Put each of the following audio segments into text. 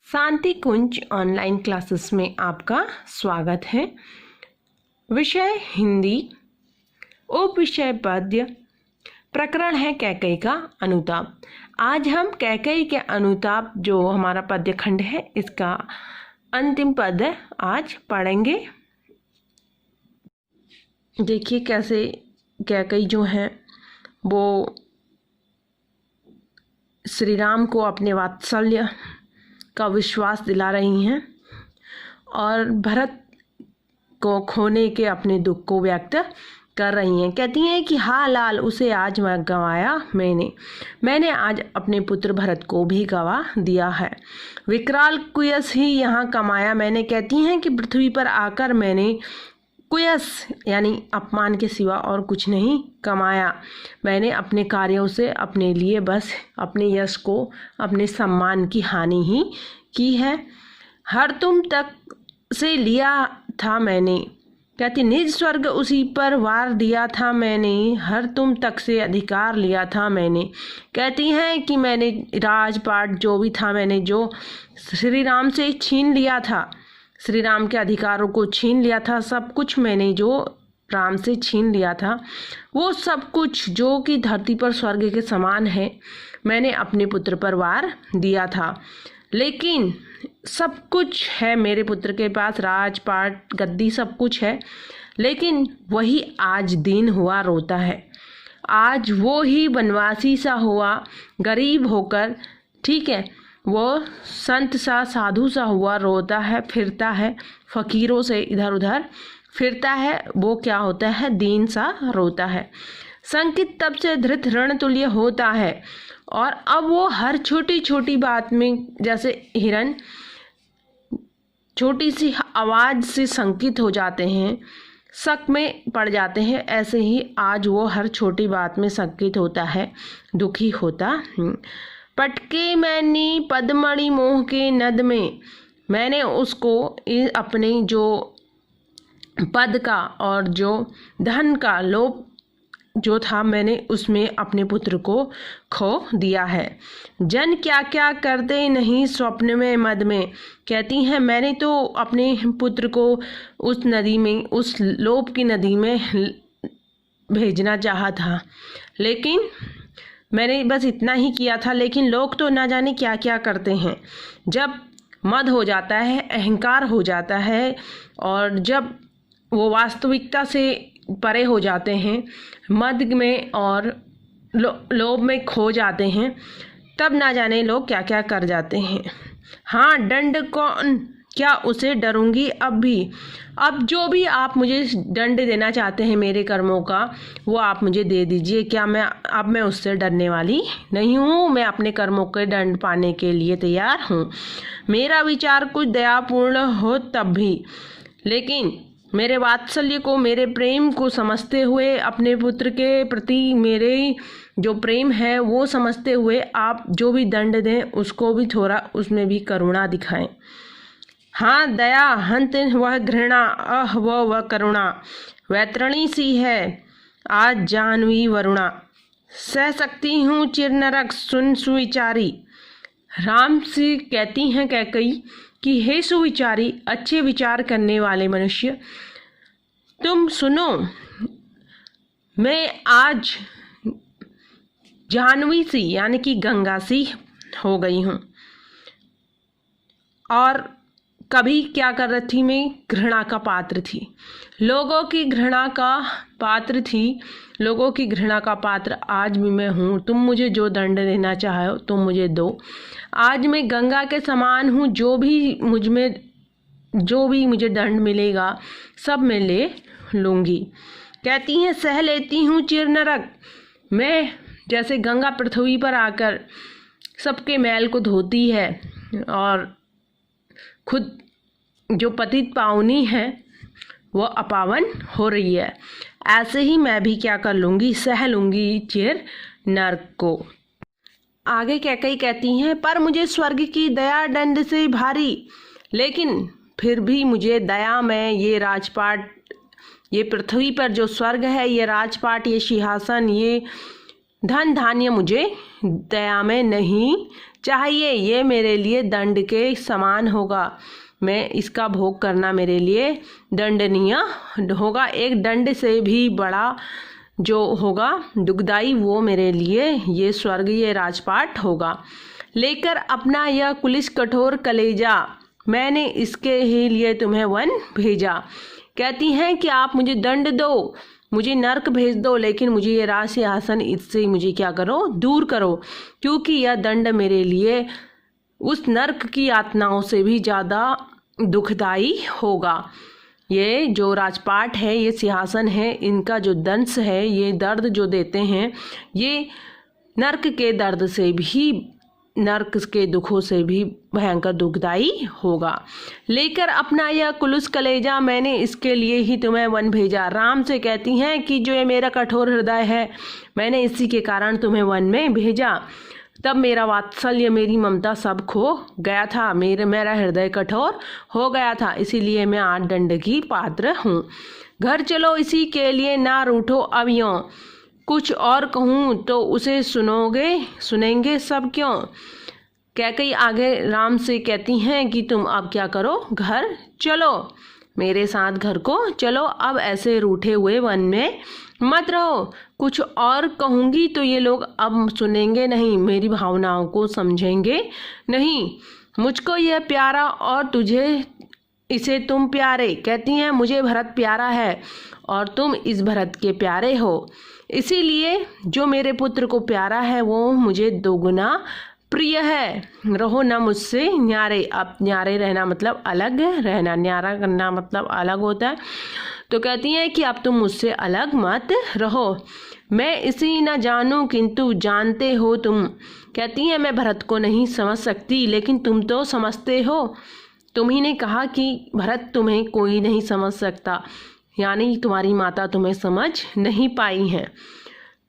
शांति कुंज online classes में आपका स्वागत है। विषय हिंदी, उप विषय पद्य, प्रकरण है कैकेयी का अनुताप। आज हम कैकेयी के अनुताप जो हमारा पद्य खंड है इसका अंतिम पद आज पढ़ेंगे। देखिए कैसे कैकेयी जो है वो श्री राम को अपने वात्सल्य का विश्वास दिला रही हैं और भरत को खोने के अपने दुख को व्यक्त कर रही हैं। कहती हैं कि हाँ लाल, उसे आज मैं गंवाया मैंने आज अपने पुत्र भरत को भी गंवा दिया है। विकराल कुयस ही यहाँ कमाया मैंने। कहती हैं कि पृथ्वी पर आकर मैंने कुयस यानी अपमान के सिवा और कुछ नहीं कमाया। मैंने अपने कार्यों से अपने लिए बस अपने यश को, अपने सम्मान की हानि ही की है। हर तुम तक से लिया था मैंने। कहती निज स्वर्ग उसी पर वार दिया था मैंने। हर तुम तक से अधिकार लिया था मैंने। कहती हैं कि मैंने राजपाट जो भी था मैंने जो श्री राम से छीन लिया था, श्री राम के अधिकारों को छीन लिया था। सब कुछ मैंने जो राम से छीन लिया था, वो सब कुछ जो कि धरती पर स्वर्ग के समान है, मैंने अपने पुत्र पर वार दिया था। लेकिन सब कुछ है मेरे पुत्र के पास, राजपाट, गद्दी, सब कुछ है, लेकिन वही आज दीन हुआ रोता है। आज वो ही वनवासी सा हुआ, गरीब होकर, ठीक है, वो संत सा, साधु सा हुआ रोता है, फिरता है, फकीरों से इधर उधर फिरता है। वो क्या होता है? दीन सा रोता है। संकित तब से धृत ऋण तुल्य होता है। और अब वो हर छोटी छोटी बात में, जैसे हिरन छोटी सी आवाज़ से संकित हो जाते हैं, शक में पड़ जाते हैं, ऐसे ही आज वो हर छोटी बात में संकित होता है, दुखी होता। पटके मैंने पद्मणि मोह के नद में, मैंने उसको अपने जो पद का और जो धन का लोभ जो था, मैंने उसमें अपने पुत्र को खो दिया है। जन क्या क्या करते नहीं स्वप्न में मद में। कहती हैं मैंने तो अपने पुत्र को उस नदी में, उस लोभ की नदी में भेजना चाहा था, लेकिन मैंने बस इतना ही किया था। लेकिन लोग तो ना जाने क्या क्या करते हैं। जब मद हो जाता है, अहंकार हो जाता है, और जब वो वास्तविकता से परे हो जाते हैं, मद में और लोभ में खो जाते हैं, तब ना जाने लोग क्या क्या कर जाते हैं। हाँ दंड कौन, क्या उसे डरूंगी अब भी। अब जो भी आप मुझे दंड देना चाहते हैं मेरे कर्मों का, वो आप मुझे दे दीजिए। क्या मैं उससे डरने वाली नहीं हूँ। मैं अपने कर्मों के दंड पाने के लिए तैयार हूँ। मेरा विचार कुछ दयापूर्ण हो तब भी, लेकिन मेरे वात्सल्य को, मेरे प्रेम को समझते हुए, अपने पुत्र के प्रति मेरे जो प्रेम है वो समझते हुए आप जो भी दंड दें उसको भी थोड़ा उसमें भी करुणा दिखाएं। हाँ दया हंत वह घृणा, वह करुणा, वैतरणी सी है आज जाह्नवी वरुणा। सह सकती हूँ चिर नरक सुन सुविचारी। राम से कहती हैं कैकेयी कि हे सुविचारी, अच्छे विचार करने वाले मनुष्य, तुम सुनो, मैं आज जाह्नवी सी यानी कि गंगा सी हो गई हूँ। और कभी क्या कर रही थी मैं? घृणा का पात्र थी, लोगों की घृणा का पात्र थी, लोगों की घृणा का पात्र आज भी मैं हूँ। तुम मुझे जो दंड देना चाहो तुम मुझे दो। आज मैं गंगा के समान हूँ। जो भी मुझे दंड मिलेगा सब मैं ले लूँगी। कहती हैं सह लेती हूँ चिर नरक। मैं जैसे गंगा पृथ्वी पर आकर सबके मैल को धोती है और खुद जो पतित पावनी है वो अपावन हो रही है, ऐसे ही मैं भी क्या कर लूँगी? सह लूँगी चिर नरक को। आगे कैकेयी कहती हैं पर मुझे स्वर्ग की दया दंड से भारी, लेकिन फिर भी मुझे दया में ये राजपाट, ये पृथ्वी पर जो स्वर्ग है, ये राजपाट, ये सिंहासन, ये धन धान्य मुझे दया में नहीं चाहिए, ये मेरे लिए दंड के समान होगा। मैं इसका भोग करना मेरे लिए दंडनीय होगा। एक दंड से भी बड़ा जो होगा दुखदाई, वो मेरे लिए ये स्वर्गीय राजपाट होगा। लेकर अपना यह कुलिस कठोर कलेजा, मैंने इसके ही लिए तुम्हें वन भेजा। कहती हैं कि आप मुझे दंड दो, मुझे नर्क भेज दो, लेकिन मुझे ये राज सिंहासन इससे मुझे क्या करो, दूर करो, क्योंकि यह दंड मेरे लिए उस नर्क की यातनाओं से भी ज़्यादा दुखदाई होगा। ये जो राजपाट है, ये सिंहासन है, इनका जो दंश है, ये दर्द जो देते हैं, ये नर्क के दर्द से भी, नर्क के दुखों से भी भयंकर दुखदाई होगा। लेकर अपना यह कुलुस कलेजा, मैंने इसके लिए ही तुम्हें वन भेजा। राम से कहती हैं कि जो ये मेरा कठोर हृदय है, मैंने इसी के कारण तुम्हें वन में भेजा। तब मेरा वात्सल्य, मेरी ममता सब खो गया था, मेरा हृदय कठोर हो गया था, इसीलिए मैं 8 दंड की पात्र हूँ। घर चलो इसी के लिए, ना रूठो अब यों, कुछ और कहूँ तो उसे सुनेंगे सब क्यों। कैकेयी आगे राम से कहती हैं कि तुम अब क्या करो, घर चलो, मेरे साथ घर को चलो, अब ऐसे रूठे हुए वन में मत रहो। कुछ और कहूँगी तो ये लोग अब सुनेंगे नहीं, मेरी भावनाओं को समझेंगे नहीं। मुझको यह प्यारा और तुझे इसे तुम प्यारे। कहती हैं मुझे भरत प्यारा है और तुम इस भरत के प्यारे हो, इसीलिए जो मेरे पुत्र को प्यारा है वो मुझे दोगुना प्रिय है। रहो न मुझसे न्यारे। अब न्यारे रहना मतलब अलग रहना, न्यारा करना मतलब अलग होता है। तो कहती हैं कि अब तुम मुझसे अलग मत रहो। मैं इसी न जानूं किंतु जानते हो तुम। कहती हैं मैं भरत को नहीं समझ सकती, लेकिन तुम तो समझते हो। तुम ही ने कहा कि भरत तुम्हें कोई नहीं समझ सकता, यानी तुम्हारी माता तुम्हें समझ नहीं पाई हैं।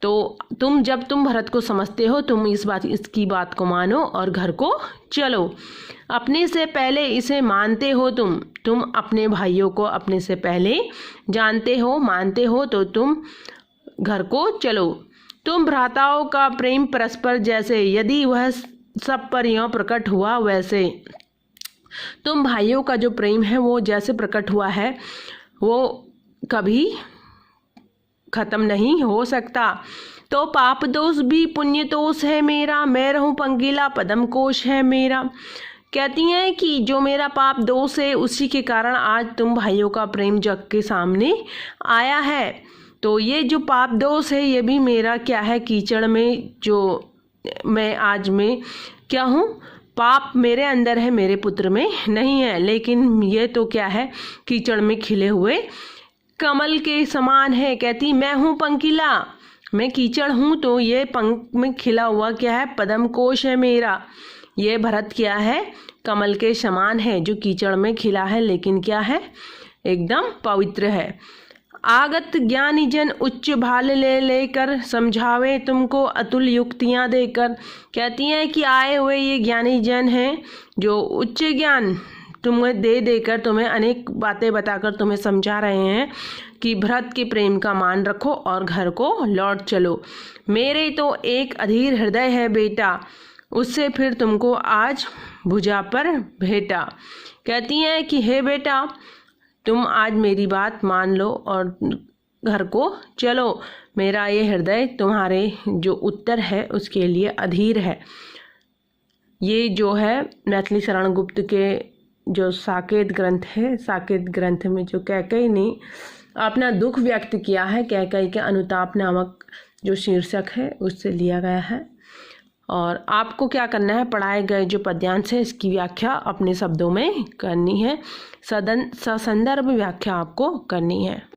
तो जब तुम भरत को समझते हो, तुम इसकी बात को मानो और घर को चलो। अपने से पहले इसे मानते हो तुम अपने भाइयों को अपने से पहले जानते हो, मानते हो, तो तुम घर को चलो। तुम भ्राताओं का प्रेम परस्पर जैसे, यदि वह सब पर यों प्रकट हुआ वैसे। तुम भाइयों का जो प्रेम है वो जैसे प्रकट हुआ है, वो कभी खत्म नहीं हो सकता। तो पाप दोष भी पुण्य दोष है मेरा, मैं रहूं पंगीला पद्म कोश है मेरा। कहती हैं कि जो मेरा पाप दोष है, उसी के कारण आज तुम भाइयों का प्रेम जग के सामने आया है। तो ये जो पाप दोष है, ये भी मेरा क्या है, कीचड़ में जो मैं आज में क्या हूँ, पाप मेरे अंदर है, मेरे पुत्र में नहीं है। लेकिन ये तो क्या है, कीचड़ में खिले हुए कमल के समान है। कहती मैं हूँ पंकिला, मैं कीचड़ हूँ, तो ये पंख में खिला हुआ क्या है, पद्म कोश है मेरा। ये भरत क्या है, कमल के समान है, जो कीचड़ में खिला है, लेकिन क्या है, एकदम पवित्र है। आगत ज्ञानी जन उच्च भाल लेकर समझावे तुमको अतुल युक्तियाँ देकर। कहती हैं कि आए हुए ये ज्ञानी जन हैं, जो उच्च ज्ञान तुम्हें देकर तुम्हें अनेक बातें बताकर तुम्हें समझा रहे हैं कि भरत के प्रेम का मान रखो और घर को लौट चलो। मेरे तो एक अधीर हृदय है बेटा, उससे फिर तुमको आज भुजा पर भेटा। कहती हैं कि हे बेटा, तुम आज मेरी बात मान लो और घर को चलो। मेरा ये हृदय तुम्हारे जो उत्तर है उसके लिए अधीर है। ये जो है मैथिली शरण गुप्त के जो साकेत ग्रंथ है, साकेत ग्रंथ में जो कैकेयी ने अपना दुख व्यक्त किया है, कैकेयी के अनुताप नामक जो शीर्षक है उससे लिया गया है। और आपको क्या करना है, पढ़ाए गए जो पद्यांश है इसकी व्याख्या अपने शब्दों में करनी है, ससंदर्भ व्याख्या आपको करनी है।